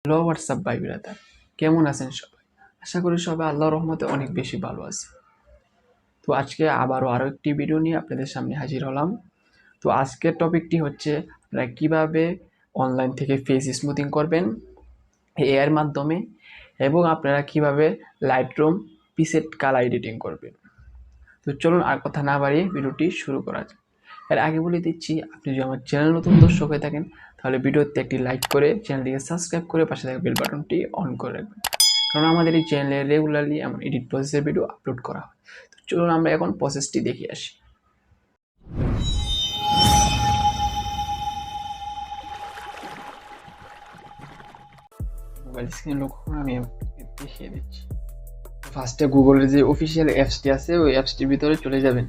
Hello WhatsApp ভাই brother, কেমন আছেন সবাই? আশা করি সবাই আল্লাহর রহমতে অনেক বেশি ভালো আছে। তো আজকে আরও একটি ভিডিও নিয়ে আপনাদের সামনে হাজির হলাম। তো আজকের টপিকটি হচ্ছে আপনারা কীভাবে অনলাইন থেকে ফেস স্মুথিং করবেন এআইয়ের মাধ্যমে, এবং আপনারা কিভাবে লাইটরুম প্রিসেট কালার এডিটিং করবেন। তো চলুন আর কথা না বাড়িয়ে ভিডিওটি শুরু করা যাক। এর আগে বলে দিচ্ছি, আপনি যদি আমার চ্যানেল নতুন দর্শক হয়ে থাকেন তাহলে ভিডিওতে একটি লাইক করে চ্যানেলটিকে সাবস্ক্রাইব করে পাশে থাকা বেল বাটনটি অন করে রাখবেন, কারণ আমাদের এই চ্যানেলে রেগুলারলি এমন এডিট প্রসেসের ভিডিও আপলোড করা হয়। তো চলুন আমরা এখন প্রসেসটি দেখে আসি। মোবাইল স্ক্রিন লক্ষ্য করে আমি দেখিয়ে দিচ্ছি। ফার্স্টে গুগলের যে অফিসিয়াল অ্যাপসটি আছে ওই অ্যাপসটির ভিতরে চলে যাবেন।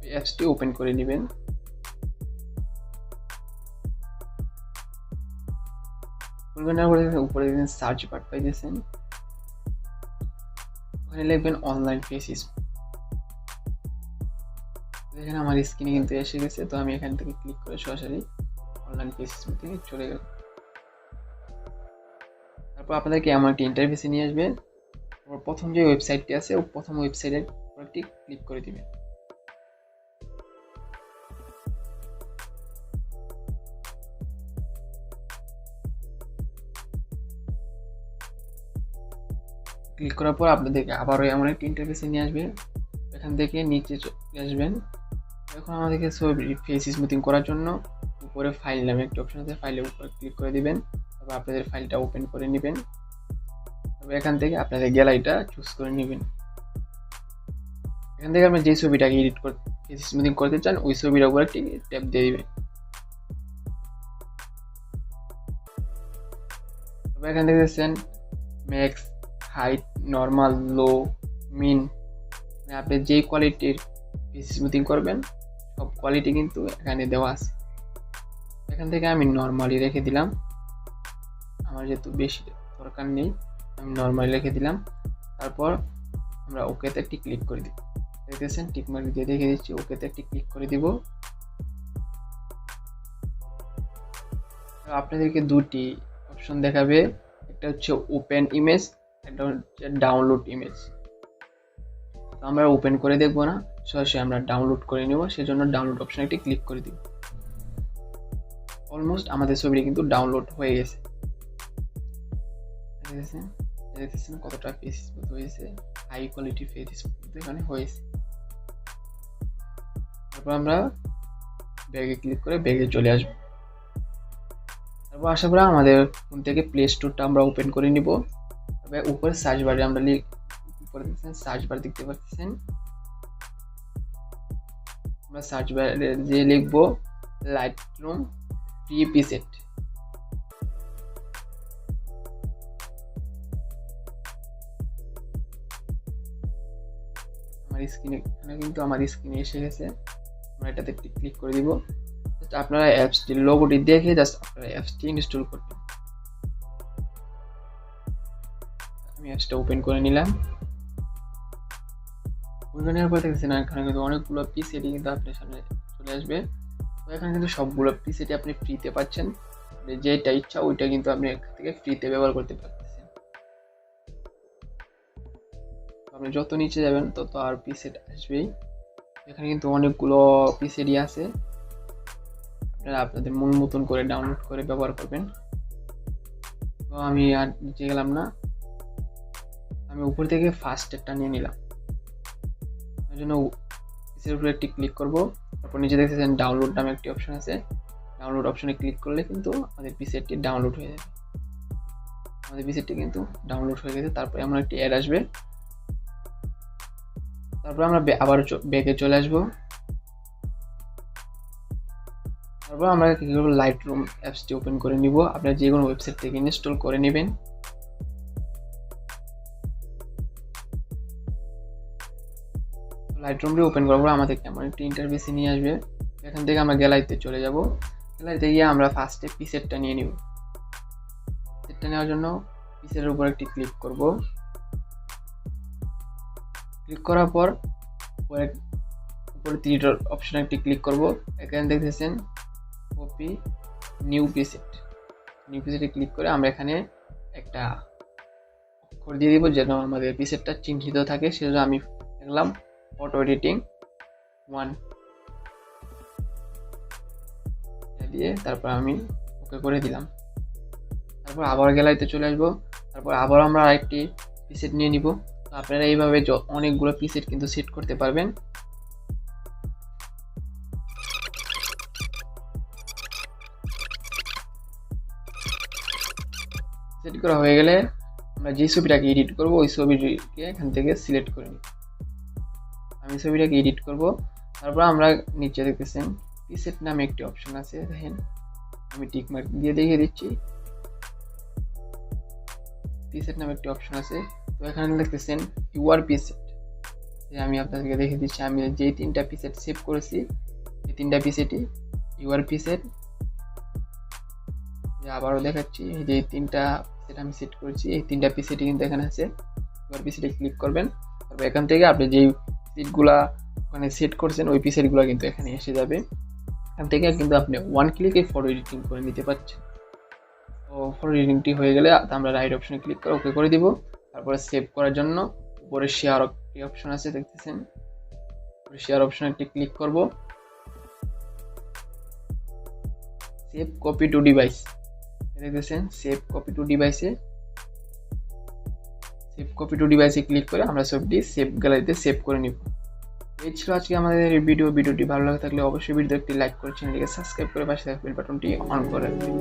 ওই অ্যাপসটি ওপেন করে নেবেন। উপরে দেখবেন সার্চ বার পাইতেছেন, ওখানে লিখবেন অনলাইন ফেসিস। দেখেন আমার স্ক্রিনে কিন্তু এসে গেছে। তো আমি এখান থেকে ক্লিক করে সরাসরি অনলাইন ফেসিস থেকে চলে গেল। তারপর আপনাদেরকে এমন একটি ইন্টারফেসে নিয়ে আসবে। প্রথম যে ওয়েবসাইটটি আছে ও প্রথম ওয়েবসাইটের একটি ক্লিক করে দিবেন। ক্লিক করার পর আপনাদেরকে আবারও এমন একটি ইন্টারফেসে নিয়ে আসবে। এখান থেকে নিচে চলে আসবেন। এখন আমাদেরকে ছবি ফেস স্মুথিং করার জন্য উপরে ফাইল নামে একটি অপশন আছে, ফাইলের উপরে ক্লিক করে দিবেন। তারপর আপনাদের ফাইলটা ওপেন করে নেবেন। তারপর এখান থেকে আপনাদের গ্যালারিটা চুজ করে নেবেন। এখান থেকে আপনি যে ছবিটাকে এডিট করতে ফেস স্মুথিং করতে চান ওই ছবিটার উপর একটি ট্যাপ দিয়ে দিবেন। তারপর এখান থেকে দেখছেন ম্যাক্স, হাইট, নর্মাল, লো, মিন, আপনি যেই কোয়ালিটির ফেস স্মুথিং করবেন সব কোয়ালিটি কিন্তু এখানে দেওয়া আছে। এখান থেকে আমি নর্মালি রেখে দিলাম, আমার যেহেতু বেশি দরকার নেই আমি নর্মালি রেখে দিলাম। তারপর আমরা ওকেতে একটি ক্লিক করে দিব। দেখতেছেন টিকমার্ক দিয়ে দেখে দিচ্ছি, ওকেতে একটি ক্লিক করে দিব। আপনাদেরকে দুটি অপশন দেখাবে, একটা হচ্ছে ওপেন ইমেজ, একটা হচ্ছে ডাউনলোড ইমেজ। আমরা ওপেন করে দেখবো না, সরাসরি আমরা ডাউনলোড করে নেব। সেজন্য ডাউনলোড অপশনে একটি ক্লিক করে দিব। অলমোস্ট আমাদের ছবিটি কিন্তু ডাউনলোড হয়ে গেছে। দেখতেছেন কতটা ফেস স্মুথ হয়েছে, হাই কোয়ালিটি ফেস স্মুথ এখানে হয়েছে। তারপর আমরা ব্যাগে ক্লিক করে ব্যাগে চলে আসবো। তারপর আশা করি আমাদের ফোন থেকে প্লে স্টোরটা আমরা ওপেন করে নিব। তবে উপরে সার্চ বারে আমরা উপরে সার্চ বার দেখতে পাচ্ছেন, আমরা সার্চ বারে যে লিখবো লাইটরুম প্রিসেট। আমার স্ক্রিনে কিন্তু আমার স্ক্রিনে এসে গেছে। আমরা এটাতে একটি ক্লিক করে দিব। আপনারা অ্যাপসটির লোগোটি দেখে জাস্ট আপনারা অ্যাপসটি ইনস্টল করবেন। আমি অ্যাপসটা ওপেন করে নিলাম। ওপেন নেওয়ার পর দেখছেন এখানে কিন্তু অনেকগুলো প্রিসেটই কিন্তু আপনার সামনে চলে আসবে। তো এখানে কিন্তু সবগুলো প্রিসেটই আপনি ফ্রিতে পাচ্ছেন, যেটা ইচ্ছা ওইটা কিন্তু আপনি এখান থেকে ফ্রিতে ব্যবহার করতে পারতেছেন। আপনি যত নিচে যাবেন তত আর প্রিসেট আসবেই। এখানে কিন্তু অনেকগুলো প্রিসেটই আছে, আপনারা আপনাদের মন মতন করে ডাউনলোড করে ব্যবহার করবেন। তো আমি আর নিচে গেলাম না, আমি উপর থেকে ফার্স্ট একটা নিয়ে নিলাম। এর জন্য পিসের উপরে একটি ক্লিক করব। তারপর নিচে দেখতেছেন ডাউনলোড নামে একটি অপশন আছে, ডাউনলোড অপশনে ক্লিক করলে কিন্তু আমাদের পিসেটটি ডাউনলোড হয়ে যাবে। আমাদের পিসেটটি কিন্তু ডাউনলোড হয়ে গেছে। তারপরে এমন একটি অ্যাড আসবে। তারপর আমরা আবার ব্যাকে চলে আসবো। তারপর আমরা কি করবো, লাইটরুম অ্যাপসটি ওপেন করে নিব। আপনারা যে কোনো ওয়েবসাইট থেকে ইনস্টল করে নেবেন। লাইটরুমটি ওপেন করার পর আমাদের এমন একটি ইন্টারফেসে নিয়ে আসবে। এখান থেকে আমরা গ্যালারিতে চলে যাব। গ্যালারিতে গিয়ে আমরা ফার্স্টে পিসেটটা নিয়ে নিব। পিসেটটা নেওয়ার জন্য পিসের উপর একটি ক্লিক করব। ক্লিক করার পর উপরে থ্রিডট অপশনে একটি ক্লিক করব। এখানে দেখতেছেন কপি নিউ প্রিসেট, নিউ প্রিসেটে ক্লিক করে আমরা এখানে একটা অক্ষর দিয়ে দিব যেন আমাদের প্রিসেটটা চিহ্নিত থাকে। সেজন্য আমি লিখলাম ফটো এডিটিং 1 দিয়ে তারপর আমি ওকে করে দিলাম। তারপর আবার গ্যালারিতে চলে আসবো। তারপর আবার আমরা আরেকটি প্রিসেট নিয়ে নিব। তো আপনারা এইভাবে অনেকগুলো প্রিসেট কিন্তু সেট করতে পারবেন। সেট করা হয়ে গেলে আমরা যে ছবিটাকে এডিট করব ওই ছবিটিকে এখান থেকে সিলেক্ট করে নিব। আমি ছবিটাকে এডিট করব। তারপর আমরা নিচে দেখতেছেন প্রিসেট নামে একটি অপশন আছে, দেখেন আমি টিক মার্ক দিয়ে দেখিয়ে দিচ্ছি। প্রিসেট নামে একটি অপশন আছে, তো এখানে দেখতেছেন ইউআর প্রিসেট। আমি আপনাদেরকে দেখিয়ে দিচ্ছি, আমি যে 3টা প্রিসেট সেভ করেছি এই 3টা প্রিসেটই ইউআর প্রিসেট। আবারও দেখাচ্ছি, যে 3টা প্রিসেট আমি সেট করেছি এই 3টা প্রিসেটই কিন্তু এখানে আছে। ইউআর প্রিসেটে ক্লিক করবেন। তারপর এখান থেকে আপনি যেই প্রিসেটগুলা ওখানে সেট করছেন ওই প্রিসেটগুলো কিন্তু এখানে এসে যাবে। এখান থেকে কিন্তু আপনি 1 ক্লিকে ফটো এডিটিং করে নিতে পারছেন। তো ফটো এডিটিংটি হয়ে গেলে আমরা রাইট অপশনে ক্লিক করে ওকে করে দিব। তারপরে সেভ করার জন্য উপরে শেয়ার একটি অপশন আছে, দেখতেছেন শেয়ার অপশনে একটি ক্লিক করব। সেভ কপি টু ডিভাইস, দেখতেছেন সেভ কপি টু ডিভাইসে ক্লিক করে আমরা ছবিটি সেভ গ্যালারিতে সেভ করে নিব। এই ছিল আজকে আমাদের এই ভিডিওটি ভালো লাগে থাকলে অবশ্যই ভিডিওতে একটি লাইক করে চ্যানেলটিকে সাবস্ক্রাইব করে পাশে থাকা বেল বাটনটি অন করে রাখবেন।